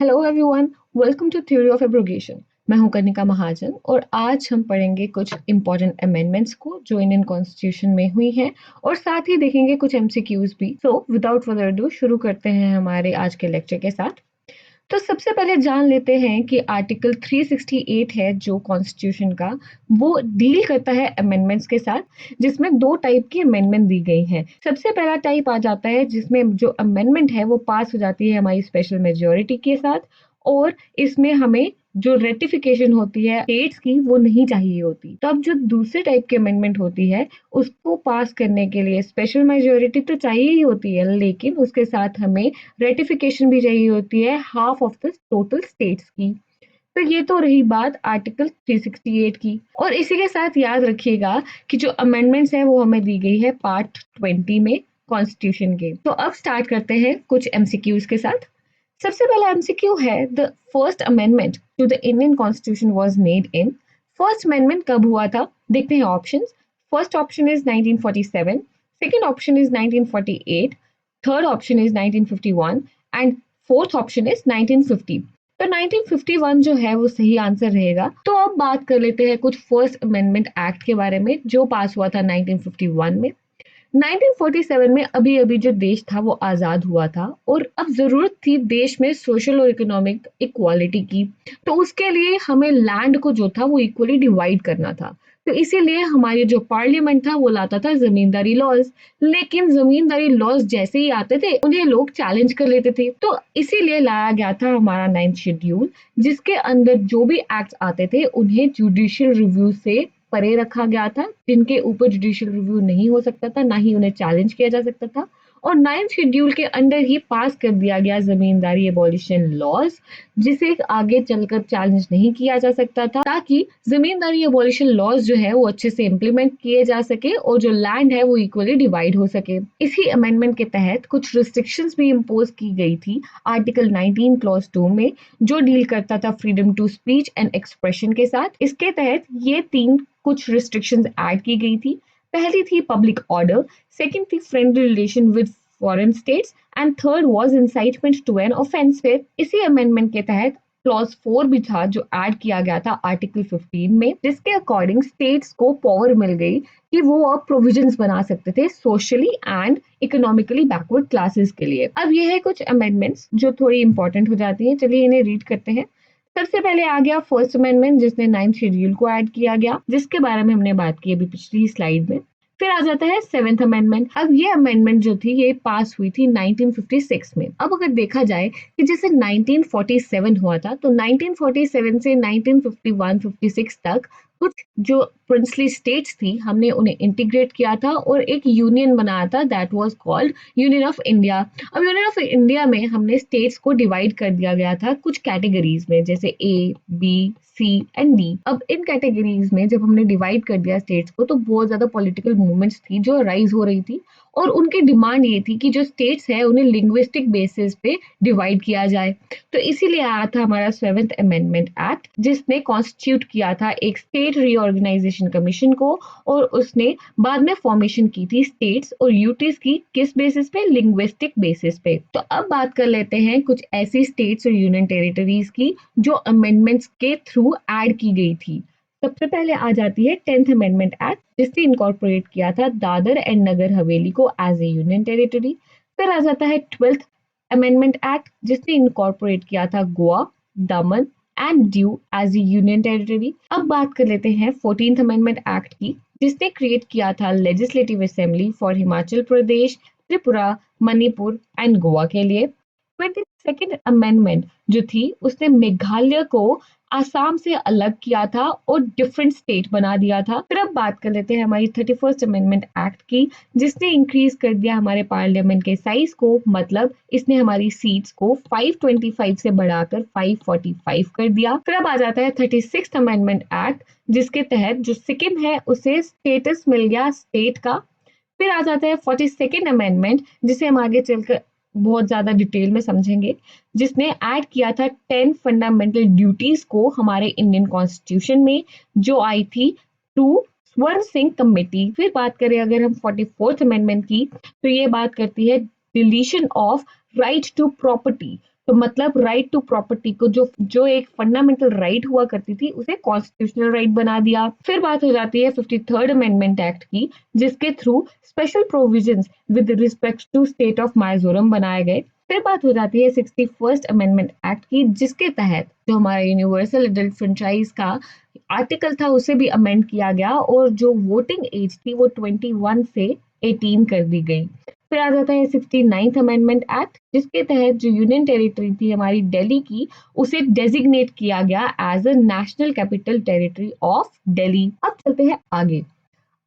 Hello everyone, welcome to theory of abrogation. मैं हूं कनिका महाजन और आज हम पढ़ेंगे कुछ इंपॉर्टेंट अमेंडमेंट्स को जो इंडियन कॉन्स्टिट्यूशन में हुई हैं और साथ ही देखेंगे कुछ एमसीक्यूज भी। सो विदाउट फर्दर डू शुरू करते हैं हमारे आज के लेक्चर के साथ। तो सबसे पहले जान लेते हैं कि आर्टिकल 368 है जो कॉन्स्टिट्यूशन का, वो डील करता है अमेंडमेंट्स के साथ, जिसमें दो टाइप की अमेंडमेंट दी गई है। सबसे पहला टाइप आ जाता है जिसमें जो अमेंडमेंट है वो पास हो जाती है हमारी स्पेशल मेजोरिटी के साथ, और इसमें हमें जो रेटिफिकेशन होती है स्टेट्स की वो नहीं चाहिए होती। तो अब जो दूसरे टाइप की अमेंडमेंट होती है उसको पास करने के लिए स्पेशल मेजोरिटी तो चाहिए ही होती है, लेकिन उसके साथ हमें रेटिफिकेशन भी चाहिए होती है half of the total states की। तो ये तो रही बात आर्टिकल 368 की। और इसी के साथ याद रखिएगा कि जो अमेंडमेंट्स है वो हमें दी गई है पार्ट 20 में कॉन्स्टिट्यूशन के। तो अब स्टार्ट करते हैं कुछ एमसीक्यूज के साथ। सबसे पहला एमसीक्यू है, the first amendment to the Indian constitution was made in. First amendment कब हुआ था? देखते हैं options. First option is 1947, second option is 1948, third option is 1951 and fourth option is 1950। तो 1951 जो है वो सही आंसर रहेगा। तो अब बात कर लेते हैं कुछ फर्स्ट अमेंडमेंट एक्ट के बारे में जो पास हुआ था 1951 में। 1947 में अभी अभी जो देश था वो आजाद हुआ था और अब जरूरत थी देश में सोशल और इकोनॉमिक इक्वालिटी की। तो उसके लिए हमें लैंड को जो था वो इक्वली डिवाइड करना था। तो इसीलिए हमारी जो पार्लियामेंट था वो लाता था जमींदारी लॉज। लेकिन जमींदारी लॉज जैसे ही आते थे उन्हें लोग चैलेंज कर लेते थे, तो इसीलिए लाया गया था हमारा 9th शेड्यूल, जिसके अंदर जो भी एक्ट आते थे उन्हें जुडिशियल रिव्यू से परे रखा गया था, जिनके ऊपर जुडिशियल रिव्यू नहीं हो सकता था, ना ही उन्हें चैलेंज किया जा सकता था। और 9th शेड्यूल के अंदर ही पास कर दिया गया जमींदारी एबॉलिशन लॉज, जिसे आगे चलकर चैलेंज नहीं किया जा सकता था, ताकि जमींदारी एबॉलिशन लॉज जो है वो अच्छे से इम्प्लीमेंट किए जा सके और जो लैंड है वो इक्वली डिवाइड हो सके। इसी अमेंडमेंट के तहत कुछ रिस्ट्रिक्शंस भी इम्पोज की गई थी आर्टिकल 19 क्लॉज 2 में, जो डील करता था freedom to speech and expression के साथ। इसके तहत ये तीन कुछ रिस्ट्रिक्शंस ऐड की गई थी। पहली थी पब्लिक ऑर्डर, सेकंड थी friendly relation with foreign states and third was incitement to an offence. फिर इसी अमेंडमेंट के तहत क्लॉज 4 भी था जो ऐड किया गया था आर्टिकल 15 में, जिसके अकॉर्डिंग स्टेट्स को पावर मिल गई कि वो अब प्रोविजंस बना सकते थे socially and economically backward classes के लिए। अब ये है कुछ अमेंडमेंट्स जो थोड़ी इंपॉर्टेंट हो जाती हैं, चलिए इन्हें रीड करते हैं। सबसे पहले आ गया फर्स्ट अमेंडमेंट, जिसने 9th शेड्यूल को ऐड किया गया, जिसके बारे में हमने बात की अभी पिछली स्लाइड में। फिर आ जाता है 7th अमेंडमेंट। अब ये अमेंडमेंट जो थी ये पास हुई थी 1956 में। अब अगर देखा जाए कि जैसे 1947 हुआ था, तो 1947 से 1951-56 तक कुछ जो प्रिंसली स्टेट्स थी हमने उन्हें इंटीग्रेट किया था और एक यूनियन बनाया था, that was called union of India. अब यूनियन ऑफ इंडिया में हमने स्टेट्स को डिवाइड कर दिया गया था कुछ कैटेगरीज में, जैसे ए, बी, सी एंड डी। अब इन कैटेगरीज में जब हमने डिवाइड कर दिया स्टेट्स को, तो बहुत ज्यादा पॉलिटिकल मूवमेंट्स थी जो राइज हो रही थी, और उनकी डिमांड ये थी कि जो स्टेट्स है उन्हें लिंग्विस्टिक बेसिस पे डिवाइड किया जाए। तो इसीलिए आया था हमारा 7th अमेंडमेंट एक्ट, जिसने कॉन्स्टिट्यूट किया था एक स्टेट रीऑर्गेनाइजेशन कमीशन को, और उसने बाद में फॉर्मेशन की थी स्टेट्स और यूटीज की, किस बेसिस पे? लिंग्विस्टिक बेसिस पे। तो अब बात कर लेते हैं कुछ ऐसी स्टेट्स और यूनियन टेरिटरीज की जो अमेंडमेंट्स के थ्रू ऐड की गई थी। सबसे पहले आ जाती है 10th अमेंडमेंट एक्ट, जिसने इनकॉर्पोरेट किया था दादर एंड नगर हवेली को एज ए यूनियन टेरिटरी। फिर आ जाता है 12th अमेंडमेंट एक्ट, जिसने इनकॉर्पोरेट किया था Goa, Daman and Diu as a union territory. अब बात कर लेते हैं 14th अमेंडमेंट एक्ट की, जिसने क्रिएट किया था legislative assembly for Himachal Pradesh, Tripura, Manipur and Goa के लिए। 22nd अमेंडमेंट जो थी उसने मेघालय को आसाम से अलग किया था और डिफरेंट स्टेट बना दिया था। फिर अब बात कर लेते हैं हमारी 31st अमेंडमेंट एक्ट की, जिसने इंक्रीज कर दिया हमारे पार्लियामेंट के साइज को, मतलब इसने हमारी सीट्स को 525 से बढ़ाकर 545 कर दिया। फिर अब आ जाता है 36th अमेंडमेंट एक्ट, जिसके तहत जो सिक्किम है उसे स्टेटस मिल गया स्टेट का। फिर आ जाता है 42nd अमेंडमेंट, जिसे हम आगे चलकर बहुत ज्यादा डिटेल में समझेंगे, जिसने ऐड किया था 10 फंडामेंटल ड्यूटीज को हमारे इंडियन कॉन्स्टिट्यूशन में, जो आई थी टू स्वर्ण सिंह कमेटी। फिर बात करें अगर हम 44th अमेंडमेंट की, तो ये बात करती है deletion of right to property. तो मतलब राइट टू प्रॉपर्टी को जो एक फंडामेंटल राइट हुआ करती थी उसे कॉन्स्टिट्यूशनल राइट बना दिया। फिर बात हो जाती है 53rd अमेंडमेंट एक्ट की, जिसके through special provisions with respect to state of Mizoram बनाए गए। फिर बात हो जाती है 61st अमेंडमेंट एक्ट की, जिसके तहत जो हमारा यूनिवर्सल एडल्ट फ्रेंचाइज का आर्टिकल था उसे भी अमेंड किया गया और जो वोटिंग एज थी वो 21 से 18 कर दी गई। फिर आ जाता है 69th अमेंडमेंट एक्ट, जिसके तहत जो यूनियन टेरिटरी थी हमारी दिल्ली की, उसे डेजिग्नेट किया गया as a national capital territory of Delhi. अब चलते हैं आगे।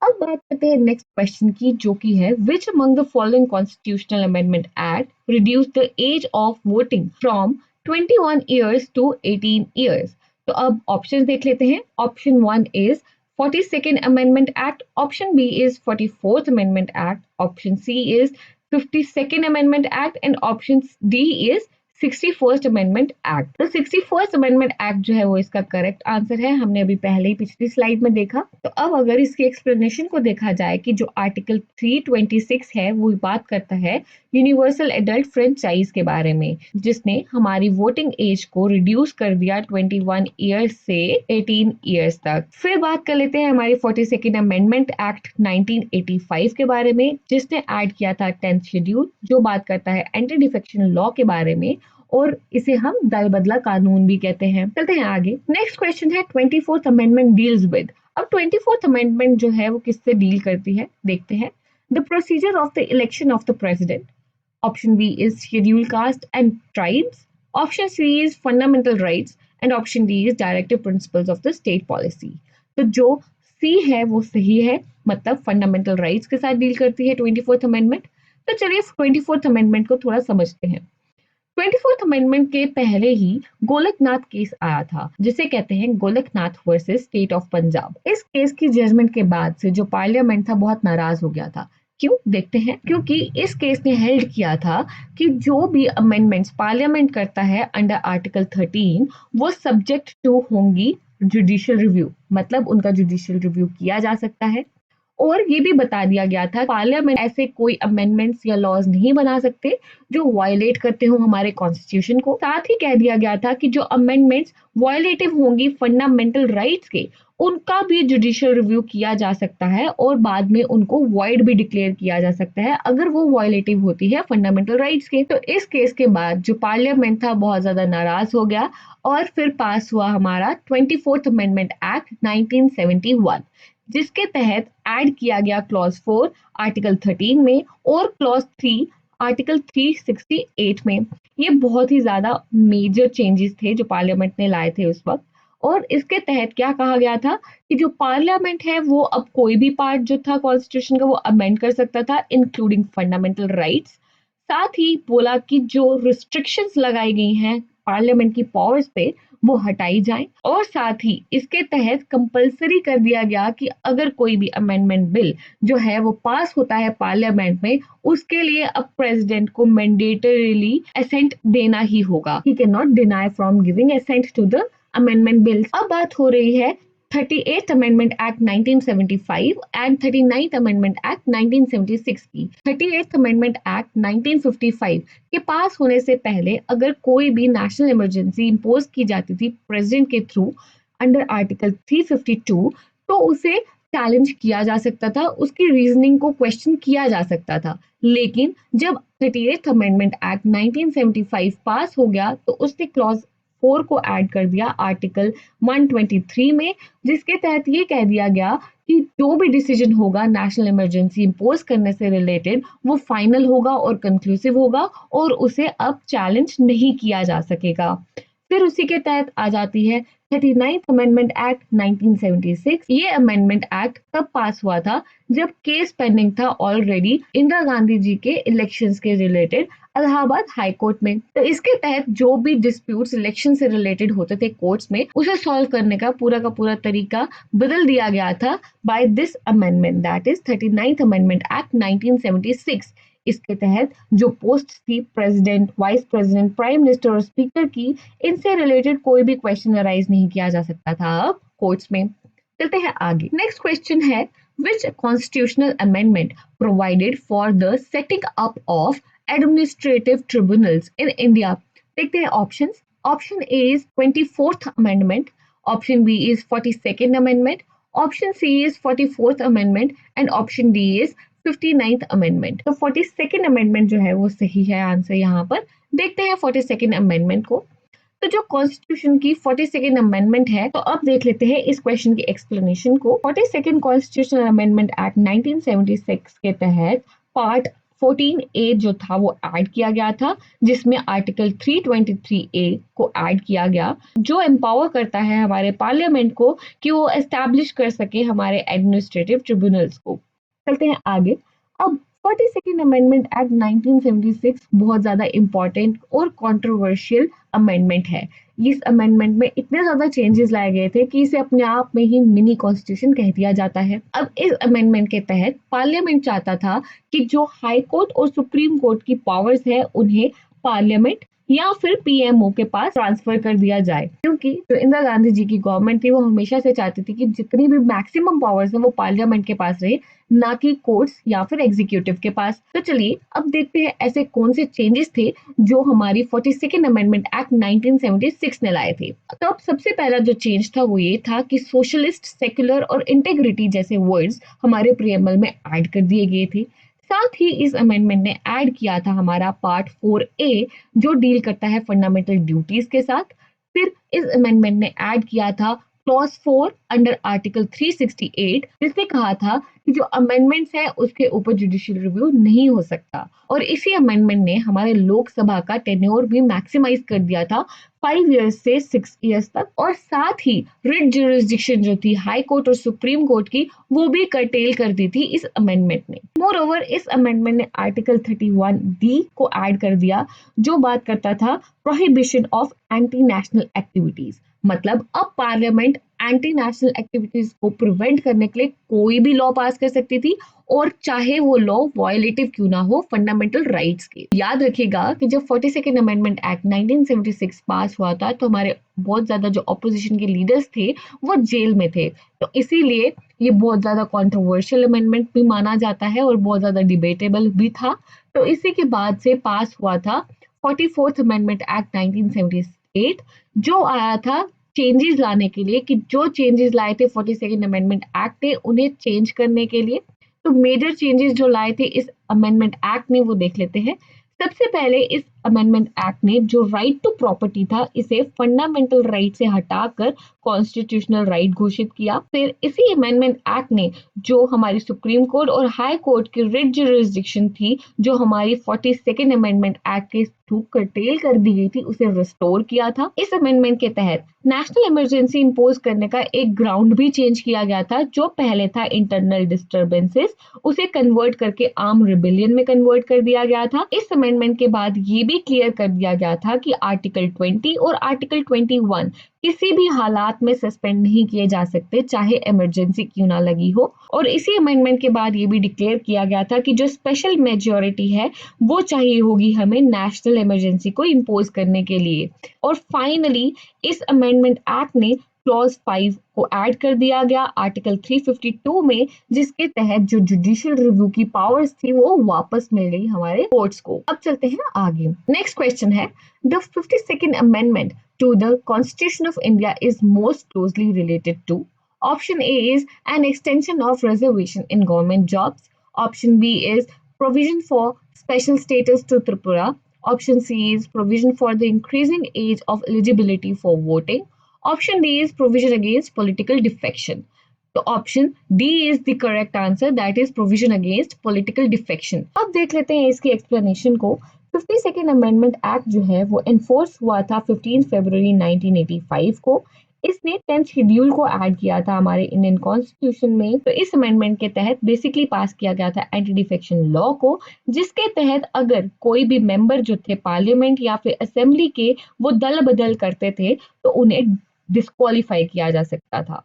अब बात करते हैं नेक्स्ट क्वेश्चन की, जो कि है which among the following constitutional amendment act reduce the age of voting from 21 years to 18 years. तो अब ऑप्शन देख लेते हैं। Option 1 is 42nd amendment act, option B is 44th amendment act, option C is 52nd amendment act and option D is 61st amendment act. तो 61st amendment act जो है वो इसका करेक्ट आंसर है, हमने अभी पहले ही पिछली स्लाइड में देखा। तो अब अगर इसकी एक्सप्लेनेशन को देखा जाए कि जो आर्टिकल 326 है वो बात करता है यूनिवर्सल एडल्ट फ्रेंचाइज के बारे में, जिसने हमारी वोटिंग एज को रिड्यूस कर दिया 21 ईयर्स से 18 ईयर्स तक। फिर बात कर लेते हैं हमारी 42nd अमेंडमेंट एक्ट 1985 के बारे में, जिसने ऐड किया था 10th शेड्यूल, जो बात करता है एंटी डिफेक्शन लॉ के बारे में, और इसे हम दल बदला कानून भी कहते हैं। चलते हैं आगे। नेक्स्ट क्वेश्चन है 24th अमेंडमेंट डील्स विद। अब 24th अमेंडमेंट जो है वो किससे डील करती है, देखते हैं। The procedure of the election of the president, option B is schedule caste and tribes, option C is fundamental rights and option D is directive principles of the state policy. तो जो सी है वो सही है, मतलब फंडामेंटल राइट्स के साथ deal करती है 24th अमेंडमेंट। तो चलिए 24th अमेंडमेंट को थोड़ा समझते हैं। 24th अमेंडमेंट के पहले ही गोलकनाथ केस आया था, जिसे कहते हैं Golaknath versus state of Punjab. इस केस की जजमेंट के बाद से जो पार्लियामेंट था बहुत नाराज हो गया था। क्यों, देखते हैं। क्योंकि इस केस ने हेल्ड किया था कि जो भी अमेंडमेंट्स पार्लियामेंट करता है अंडर आर्टिकल 13 वो सब्जेक्ट टू होंगी जुडिशियल रिव्यू, मतलब उनका जुडिशियल रिव्यू किया जा सकता है। और ये भी बता दिया गया था पार्लियामेंट ऐसे कोई अमेंडमेंट्स या लॉज नहीं बना सकते जो वायलेट करते हो हमारे कॉन्स्टिट्यूशन को। साथ ही कह दिया गया था कि जो अमेंडमेंट्स वायलेटिव होंगी फंडामेंटल राइट्स के, उनका भी जुडिशियल रिव्यू किया जा सकता है और बाद में उनको वॉइड भी डिक्लेयर किया जा सकता है अगर वो वायलेटिव होती है फंडामेंटल राइट्स के। तो इस केस के बाद जो पार्लियामेंट था बहुत ज्यादा नाराज हो गया और फिर पास हुआ हमारा 24th अमेंडमेंट एक्ट 1971, जिसके तहत ऐड किया गया क्लॉज 4 आर्टिकल 13 में और क्लॉज 3 आर्टिकल 368 में। ये बहुत ही ज्यादा मेजर चेंजेस थे जो पार्लियामेंट ने लाए थे उस वक्त। और इसके तहत क्या कहा गया था कि जो पार्लियामेंट है वो अब कोई भी पार्ट जो था कॉन्स्टिट्यूशन का वो अमेंड कर सकता था, इंक्लूडिंग फंडामेंटल राइट्स। साथ ही बोला कि जो रिस्ट्रिक्शंस लगाई गई हैं पार्लियामेंट की पावर्स पे वो हटाई जाए, और साथ ही इसके तहत कंपलसरी कर दिया गया कि अगर कोई भी अमेंडमेंट बिल जो है वो पास होता है पार्लियामेंट में, उसके लिए अब प्रेसिडेंट को मैंडेटरीली असेंट देना ही होगा। He can not deny from giving assent to the amendment bills. अब बात हो रही है 38th amendment act 1975 and 39th amendment act 1976 की। 38th अमेंडमेंट एक्ट 1955 के पास होने से पहले अगर कोई भी नेशनल इमरजेंसी इंपोज की जाती थी प्रेसिडेंट के थ्रू अंडर आर्टिकल 352, तो उसे चैलेंज किया जा सकता था, उसकी रीजनिंग को क्वेश्चन किया जा सकता था। लेकिन जब 38th अमेंडमेंट एक्ट 1975 पास हो गया तो उसने क्लॉज 4 को ऐड कर दिया आर्टिकल 123 में, जिसके तहत ये कह दिया गया कि जो भी डिसीजन होगा नेशनल इमरजेंसी इंपोज करने से रिलेटेड वो फाइनल होगा और कंक्लूसिव होगा और उसे अब चैलेंज नहीं किया जा सकेगा। फिर उसी के तहत आ जाती है 39th अमेंडमेंट एक्ट 1976। ये अमेंडमेंट एक्ट तब पास हुआ था जब केस पेंडिंग था ऑलरेडी इंदिरा गांधी जी के इलेक्शंस के रिलेटेड इलाहाबाद हाई कोर्ट में। तो इसके तहत जो भी डिस्प्यूट्स इलेक्शन से रिलेटेड होते थे कोर्ट्स में, उसे सॉल्व करने का पूरा तरीका बदल दिया गया था by this amendment, that is 39th amendment act 1976। इसके तहत जो पोस्ट थी president, vice president, prime minister और स्पीकर की, इनसे रिलेटेड कोई भी क्वेश्चन अराइज नहीं किया जा सकता था अब कोर्ट्स में। चलते हैं आगे। नेक्स्ट क्वेश्चन है which constitutional amendment provided for the setting up of administrative tribunals in India देखते हैं options. Option A is 24th amendment, option B is 42nd amendment, option C is 44th amendment and option D is 59th amendment. तो 42nd amendment जो है वो सही है answer यहाँ पर। देखते हैं 42nd अमेंडमेंट को। तो जो कॉन्स्टिट्यूशन की 42nd अमेंडमेंट है, तो अब देख लेते हैं इस क्वेश्चन की एक्सप्लेनेशन को। 42nd कॉन्स्टिट्यूशनल अमेंडमेंट एक्ट 1976 के तहत पार्ट 14A जो था वो ऐड किया गया था, जिसमें आर्टिकल 323A को ऐड किया गया, जो एम्पावर करता है हमारे पार्लियामेंट को कि वो एस्टैब्लिश कर सके हमारे एडमिनिस्ट्रेटिव ट्रिब्यूनल्स को। चलते हैं आगे। अब 42nd अमेंडमेंट एक्ट 1976 बहुत ज्यादा इंपॉर्टेंट और कंट्रोवर्शियल अमेंडमेंट है। इस अमेंडमेंट में इतने ज्यादा चेंजेस लाए गए थे कि इसे अपने आप में ही मिनी कॉन्स्टिट्यूशन कह दिया जाता है। अब इस अमेंडमेंट के तहत पार्लियामेंट चाहता था कि जो हाई कोर्ट और सुप्रीम कोर्ट की पावर्स है उन्हें पार्लियामेंट या फिर पीएमओ के पास ट्रांसफर कर दिया जाए, क्योंकि जो इंदिरा गांधी जी की गवर्नमेंट थी वो हमेशा से चाहती थी कि जितनी भी मैक्सिमम पावर्स है वो पार्लियामेंट के पास रहे, ना कि कोर्ट्स या फिर एग्जीक्यूटिव के पास। तो चलिए अब देखते हैं ऐसे कौन से चेंजेस थे जो हमारी 42nd अमेंडमेंट एक्ट 1976 ने लाए थे। तो अब सबसे पहला जो चेंज था वो ये था कि सोशलिस्ट, सेक्युलर और इंटेग्रिटी जैसे वर्ड्स हमारे प्रियम्बल में ऐड कर दिए गए थे। साथ ही इस अमेंडमेंट ने ऐड किया था हमारा पार्ट 4A जो डील करता है फंडामेंटल ड्यूटीज के साथ। फिर इस अमेंडमेंट ने ऐड किया था क्लॉज 4 अंडर आर्टिकल 368, जिसने कहा था कि जो अमेंडमेंट्स है उसके ऊपर जुडिशियल रिव्यू नहीं हो सकता। और इसी अमेंडमेंट ने हमारे लोकसभा का टेन्योर भी मैक्सिमाइज कर दिया था 5 इयर्स से 6 इयर्स तक। और साथ ही रिट जुरिस्डिक्शन जो थी हाई कोर्ट और सुप्रीम कोर्ट की, वो भी कर्टेल कर दी थी इस अमेंडमेंट ने। मोर ओवर इस अमेंडमेंट ने आर्टिकल 31D को ऐड कर दिया, जो बात करता था prohibition of anti national activities. मतलब अब पार्लियामेंट एंटी नेशनल एक्टिविटीज को प्रिवेंट करने के लिए कोई भी लॉ पास कर सकती थी, और चाहे वो लॉ वायलेटिव क्यों ना हो फंडामेंटल राइट्स के। याद रखिएगा कि जब 42nd अमेंडमेंट एक्ट 1976 पास हुआ था तो हमारे बहुत ज्यादा जो ऑपोजिशन के लीडर्स थे वो जेल में थे, तो इसीलिए ये बहुत ज्यादा कंट्रोवर्शियल अमेंडमेंट भी माना जाता है और बहुत ज्यादा डिबेटेबल भी था। तो इसी के बाद से पास हुआ था 44th अमेंडमेंट एक्ट 1978, जो आया था चेंजेस लाने के लिए, कि जो चेंजेस लाए थे 42nd अमेंडमेंट एक्ट ने उन्हें चेंज करने के लिए। तो मेजर चेंजेस जो लाए थे इस अमेंडमेंट एक्ट ने वो देख लेते हैं। सबसे पहले इस अमेंडमेंट एक्ट ने जो राइट टू प्रॉपर्टी था इसे फंडामेंटल राइट से हटाकर कॉन्स्टिट्यूशनल राइट घोषित किया। फिर इसी अमेंडमेंट एक्ट ने जो हमारी सुप्रीम कोर्ट और हाई कोर्ट की रिट जुरिस्डिक्शन थी, जो हमारी 42nd अमेंडमेंट एक्ट के थ्रू कर्टेल कर दी गई थी, उसे रिस्टोर किया था। इस अमेंडमेंट के तहत नेशनल इमरजेंसी इंपोज करने का एक ग्राउंड भी चेंज किया गया था, जो पहले था इंटरनल डिस्टर्बेंसेस, उसे कन्वर्ट करके आर्म रिबेलियन में कन्वर्ट कर दिया गया था। इस अमेंडमेंट के बाद ये भी क्लियर कर दिया गया था कि आर्टिकल 20 और आर्टिकल 21 किसी भी हालात में सस्पेंड नहीं किए जा सकते, चाहे इमरजेंसी क्यों ना लगी हो। और इसी अमेंडमेंट के बाद ये भी डिक्लेयर किया गया था कि जो स्पेशल मेजॉरिटी है वो चाहिए होगी हमें नेशनल इमरजेंसी को इम्पोज करने के लिए। और फाइनली इस अमेंडमेंट एक्ट ने क्लॉज 5 को ऐड कर दिया गया आर्टिकल 352 में, जिसके तहत जो जुडिशियल रिव्यू की पावर्स थी वो वापस मिल गई हमारे कोर्ट्स को। अब चलते हैं आगे। नेक्स्ट क्वेश्चन है, the 52nd amendment to the Constitution of India is most closely related to. Option A is an extension of reservation in government jobs. Option B is provision for special status to Tripura. Option C is provision for the increasing age of eligibility for voting. Option D is provision against political defection. तो option D is the correct answer, that is provision against political defection. अब देख लेते हैं इसकी explanation को। 52nd amendment act जो है वो एनफोर्स हुआ था 15 फरवरी 1985 को। इसने 10th शेड्यूल को ऐड किया था हमारे इंडियन कॉन्स्टिट्यूशन में। तो इस अमेंडमेंट के तहत बेसिकली पास किया गया था एंटी डिफेक्शन लॉ को, जिसके तहत अगर कोई भी मेंबर जो थे पार्लियामेंट या फिर असेंबली के वो दल बदल करते थे तो उन्हें डिस्क्वालीफाई किया जा सकता था।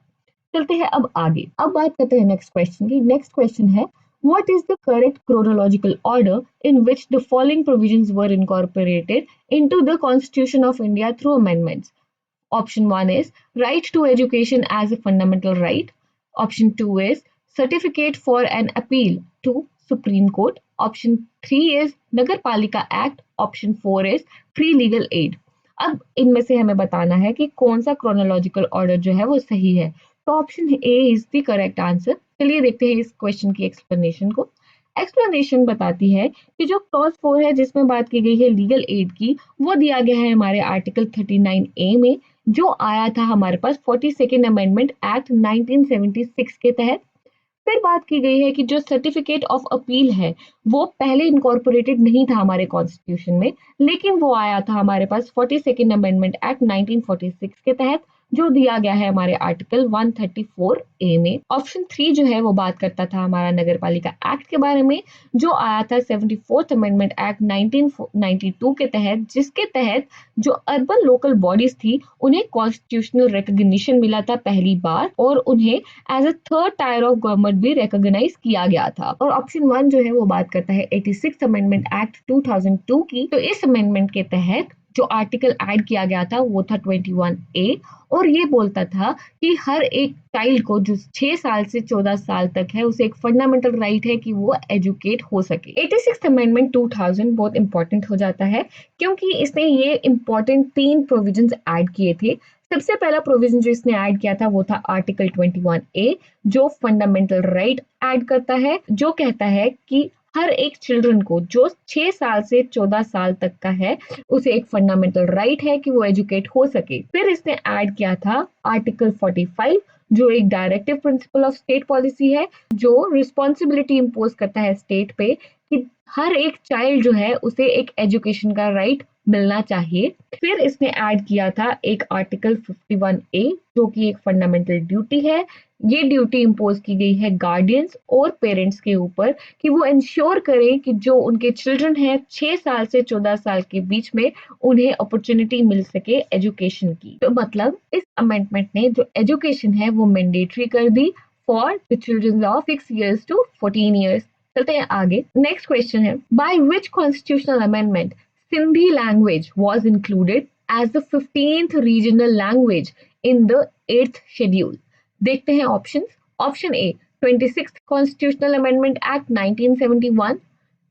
चलते हैं अब आगे। अब बात करते हैं नेक्स्ट क्वेश्चन की। नेक्स्ट क्वेश्चन है, what is the correct chronological order in which the following provisions were incorporated into the Constitution of India through amendments? Option 1 is right to education as a fundamental right. Option 2 is certificate for an appeal to Supreme Court. Option 3 is नगर पालिका act, option 4 is free legal aid. अब इनमें से हमें बताना है कि कौन सा क्रोनोलॉजिकल ऑर्डर जो है वो सही है। तो option A is the correct answer. चलिए देखते हैं इस क्वेश्चन की एक्सप्लेनेशन को। एक्सप्लेनेशन बताती है कि जो क्लॉज 4 है जिसमें बात की गई है लीगल एड की, वो दिया गया है हमारे आर्टिकल 39A में, जो आया था हमारे पास 42nd अमेंडमेंट एक्ट 1976 के तहत। फिर बात की गई है कि जो सर्टिफिकेट ऑफ अपील है वो पहले इनकॉर्पोरेटेड नहीं था हमारे कॉन्स्टिट्यूशन में, लेकिन वो आया था हमारे पास 42nd अमेंडमेंट एक्ट 1946 के तहत, जो दिया गया है हमारे आर्टिकल 134A में। ऑप्शन 3 जो है वो बात करता था हमारा नगर पालिका एक्ट के बारे में, जो आया था 74th अमेंडमेंट एक्ट 1992 के तहत, जिसके तहत जो अर्बन लोकल बॉडीज थी उन्हें कॉन्स्टिट्यूशनल रिकॉग्निशन मिला था पहली बार, और उन्हें as a third tier of government भी रिकॉग्नाइज किया गया था। और ऑप्शन 1 जो है वो बात करता है 86th अमेंडमेंट एक्ट 2002 की। तो इस अमेंडमेंट के तहत जो आर्टिकल ऐड किया गया था वो था 21A, और ये बोलता था कि हर एक चाइल्ड को जो 6 साल से 14 साल तक है उसे एक फंडामेंटल राइट है कि वो एजुकेट हो सके। 86th अमेंडमेंट 2000 बहुत इंपॉर्टेंट हो जाता है क्योंकि इसने ये इंपॉर्टेंट 3 प्रोविजंस ऐड किए थे। सबसे पहला प्रोविजन जो इसने ऐड किया था वो था आर्टिकल 21A, जो फंडामेंटल राइट ऐड करता है, जो कहता है कि हर एक चिल्ड्रन को जो 6 साल से 14 साल तक का है उसे एक फंडामेंटल राइट है कि वो एजुकेट हो सके। फिर इसने ऐड किया था आर्टिकल 45, जो एक directive principle of state policy है, जो रिस्पॉन्सिबिलिटी इम्पोज करता है स्टेट पे कि हर एक चाइल्ड जो है उसे एक एजुकेशन का राइट मिलना चाहिए। फिर इसने ऐड किया था एक आर्टिकल 51A, जो कि एक फंडामेंटल ड्यूटी है। ये ड्यूटी इम्पोज की गई है गार्डियंस और पेरेंट्स के ऊपर कि वो इंश्योर करें कि जो उनके चिल्ड्रन हैं 6 साल से 14 साल के बीच में, उन्हें अपॉर्चुनिटी मिल सके एजुकेशन की। तो मतलब इस अमेंडमेंट ने जो एजुकेशन है वो मैंडेटरी कर दी for the children of 6 years to 14 years। चलते हैं आगे। नेक्स्ट क्वेश्चन है, by which constitutional amendment Sindhi language was included as the 15th regional language in the 8th schedule? देखते हैं options. Option A 26th Constitutional Amendment Act 1971,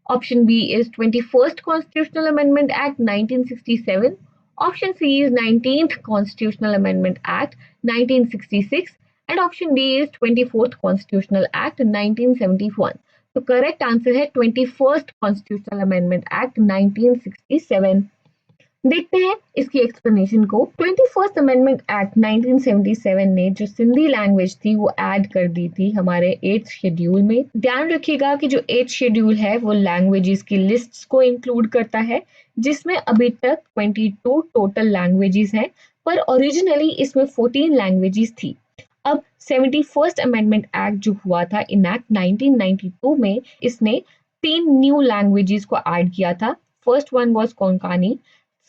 option B is 21st Constitutional Amendment Act 1967, option C is 19th Constitutional Amendment Act 1966, and option D is 24th Constitutional Act 1971। तो correct answer है 21st constitutional amendment act 1967। देखते हैं इसकी explanation को। 21st amendment act 1977 ने जो Sindhi language थी वो ऐड कर दी थी हमारे 8th शेड्यूल में। ध्यान रखिएगा कि जो 8th शेड्यूल है वो लैंग्वेजेस की लिस्ट्स को इंक्लूड करता है, जिसमें अभी तक 22 टोटल लैंग्वेजेस हैं, पर ओरिजिनली इसमें 14 लैंग्वेजेस थी। अब 71st अमेंडमेंट एक्ट जो हुआ था इनैक्ट 1992 में, इसने 3 न्यू लैंग्वेजेस को ऐड किया था। First one was Konkani,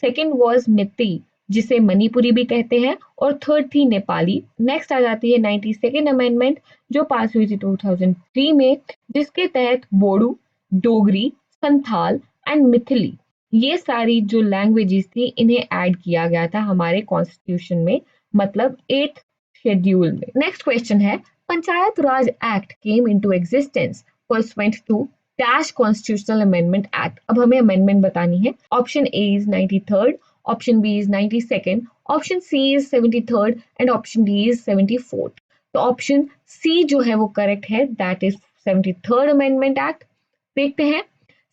second was मिती जिसे मणिपुरी भी कहते हैं, और थर्ड थी नेपाली। नेक्स्ट आ जाती है 92nd अमेंडमेंट जो पास हुई थी 2003 में, जिसके तहत बोडो, डोगरी, संथाल एंड मिथिली, ये सारी जो लैंग्वेजेस थी इन्हें ऐड किया गया था हमारे कॉन्स्टिट्यूशन में, मतलब 8th शेड्यूल में। नेक्स्ट क्वेश्चन है, panchayat Raj act came into existence pursuant to dash constitutional amendment act. अब हमें अमेंडमेंट बतानी है। Option A is 93rd, option B is 92nd, option C is 73rd and option D is 74th। तो option C जो है वो correct है, that is 73rd amendment act. देखते हैं।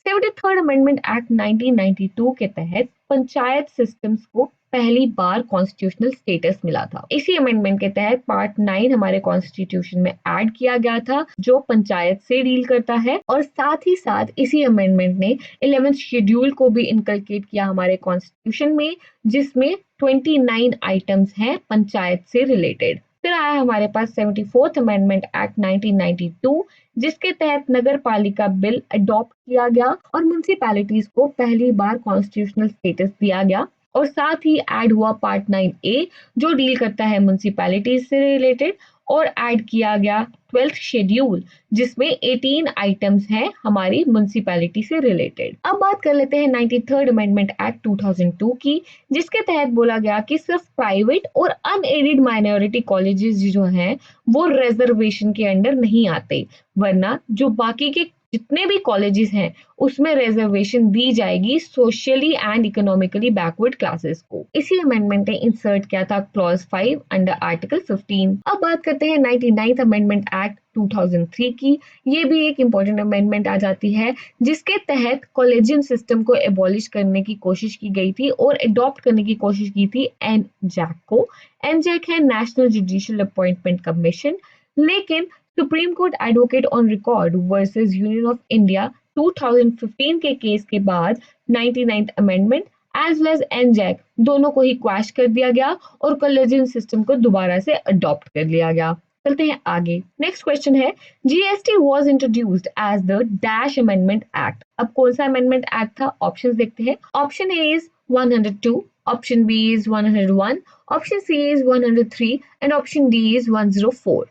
73rd अमेंडमेंट एक्ट 1992 के तहत पंचायत सिस्टम्स को पहली बार कॉन्स्टिट्यूशनल स्टेटस मिला था। इसी अमेंडमेंट के तहत पार्ट 9 हमारे कॉन्स्टिट्यूशन में ऐड किया गया था, जो पंचायत से डील करता है, और साथ ही साथ इसी अमेंडमेंट ने 11th शेड्यूल को भी इनकलकेट किया हमारे कॉन्स्टिट्यूशन में, जिसमें 29 आइटम्स हैं पंचायत से रिलेटेड। फिर आया हमारे पास 74th अमेंडमेंट एक्ट 1992, जिसके तहत नगर पालिका बिल अडॉप्ट किया गया और म्युनिसिपैलिटीज को पहली बार कॉन्स्टिट्यूशनल स्टेटस दिया गया, और साथ ही ऐड हुआ पार्ट 9A जो डील करता है म्युनिसिपैलिटीज से रिलेटेड, और ऐड किया गया 12th शेड्यूल जिसमें 18 आइटम्स हैं हमारी म्युनिसिपैलिटी से रिलेटेड। अब बात कर लेते हैं 93rd अमेंडमेंट एक्ट 2002 की, जिसके तहत बोला गया कि सिर्फ प्राइवेट और अनएडेड माइनॉरिटी कॉलेजेस जो हैं वो रिजर्वेशन के अंडर नहीं आते, वरना जो बाकी के जितने भी कॉलेजेस हैं उसमें रिजर्वेशन दी जाएगी socially and economically backward classes को। इसी अमेंडमेंट ने इंसर्ट किया था क्लॉज 5 अंडर आर्टिकल 15। अब बात करते हैं 99th अमेंडमेंट एक्ट 2003 की। ये भी एक इंपॉर्टेंट अमेंडमेंट आ जाती है जिसके तहत कॉलेजियम सिस्टम को एबॉलिश करने की कोशिश की गई थी और अडॉप्ट करने की कोशिश की थी एनजैक को। एनजैक है नेशनल जुडिशियल अपॉइंटमेंट कमीशन, लेकिन Supreme Court advocate on record versus Union of India 2015 के केस के बाद 99th amendment as well as NJAC दोनों को ही क्वैश कर दिया गया और कॉलेजियम सिस्टम को दोबारा से अडॉप्ट कर लिया गया। चलते हैं आगे। नेक्स्ट क्वेश्चन है, GST was introduced as the dash amendment act. अब कौन सा अमेंडमेंट एक्ट था? ऑप्शंस देखते हैं। Option A is 102, option B is 101, option C is 103 and option D is 104।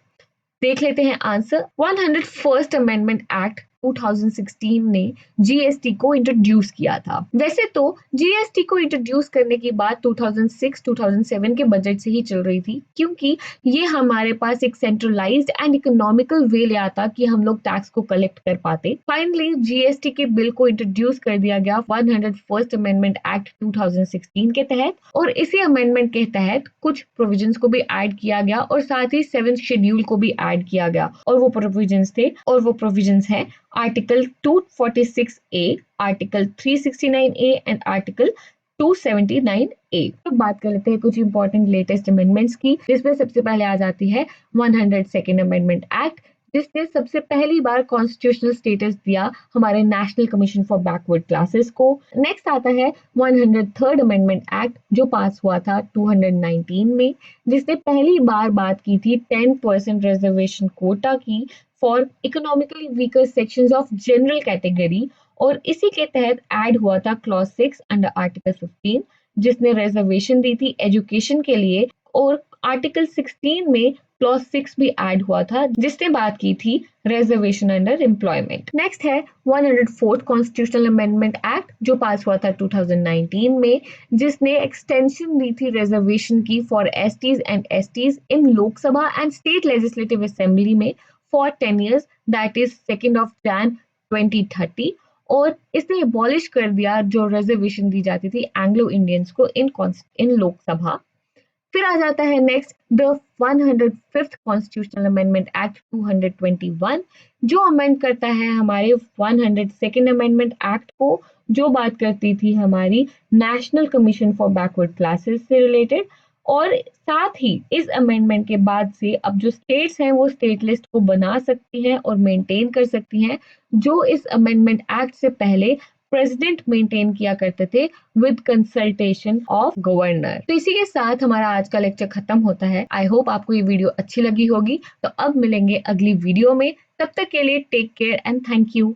देख लेते हैं आंसर। 101st अमेंडमेंट एक्ट 2016 ने जीएसटी को इंट्रोड्यूस किया था। वैसे तो जीएसटी को इंट्रोड्यूस करने की बात 2006-2007 के बजट से ही चल रही थी, क्योंकि ये हमारे पास एक सेंट्रलाइज्ड एंड इकोनॉमिकल वे ले आता कि हम लोग टैक्स को कलेक्ट कर पाते। फाइनली जीएसटी के बिल को इंट्रोड्यूस कर दिया गया 101st अमेंडमेंट एक्ट 2016 के तहत, और इसी अमेंडमेंट के तहत कुछ प्रोविजंस को भी ऐड किया गया और साथ ही 7th शेड्यूल को भी ऐड किया गया। और वो प्रोविजंस है article 246A, article 369A and article 279A। तो बात कर लेते हैं कुछ इंपॉर्टेंट लेटेस्ट अमेंडमेंट्स की, जिसमें सबसे पहले आ जाती है 102nd अमेंडमेंट एक्ट, जिसने सबसे पहली बार कॉन्स्टिट्यूशनल स्टेटस दिया हमारे national commission for backward classes को। नेक्स्ट आता है 103rd अमेंडमेंट एक्ट, जो पास हुआ था 2019 में, जिसने पहली बार बात की थी 10% रिजर्वेशन कोटा की for economically weaker sections of general category, और इसी के तहत ऐड हुआ था क्लॉज 6 अंडर आर्टिकल 15, जिसने रिजर्वेशन दी थी एजुकेशन के लिए, और आर्टिकल 16 में क्लॉज 6 भी ऐड हुआ था जिसने बात की थी रिजर्वेशन अंडर एम्प्लॉयमेंट। नेक्स्ट है 104th कॉन्स्टिट्यूशनल अमेंडमेंट एक्ट, जो पास हुआ था 2019 में, जिसने एक्सटेंशन दी थी रिजर्वेशन की for STs and STs in Lok Sabha and state legislative assembly में for 10 years, that is 2nd of Jan 2030, और इसने एबॉलिश कर दिया जो रिजर्वेशन दी जाती थी एंग्लो इंडियंस को इन लोकसभा। फिर आ जाता है next the 105th constitutional amendment act 221, जो अमेंड करता है हमारे 102nd अमेंडमेंट एक्ट को, जो बात करती थी हमारी national commission for backward classes से रिलेटेड। और साथ ही इस अमेंडमेंट के बाद से अब जो स्टेट्स हैं वो स्टेट लिस्ट को बना सकती हैं और मेंटेन कर सकती हैं, जो इस अमेंडमेंट एक्ट से पहले प्रेसिडेंट मेंटेन किया करते थे विद कंसल्टेशन ऑफ गवर्नर। तो इसी के साथ हमारा आज का लेक्चर खत्म होता है। आई होप आपको ये वीडियो अच्छी लगी होगी। तो अब मिलेंगे अगली वीडियो में, तब तक के लिए take care and thank you.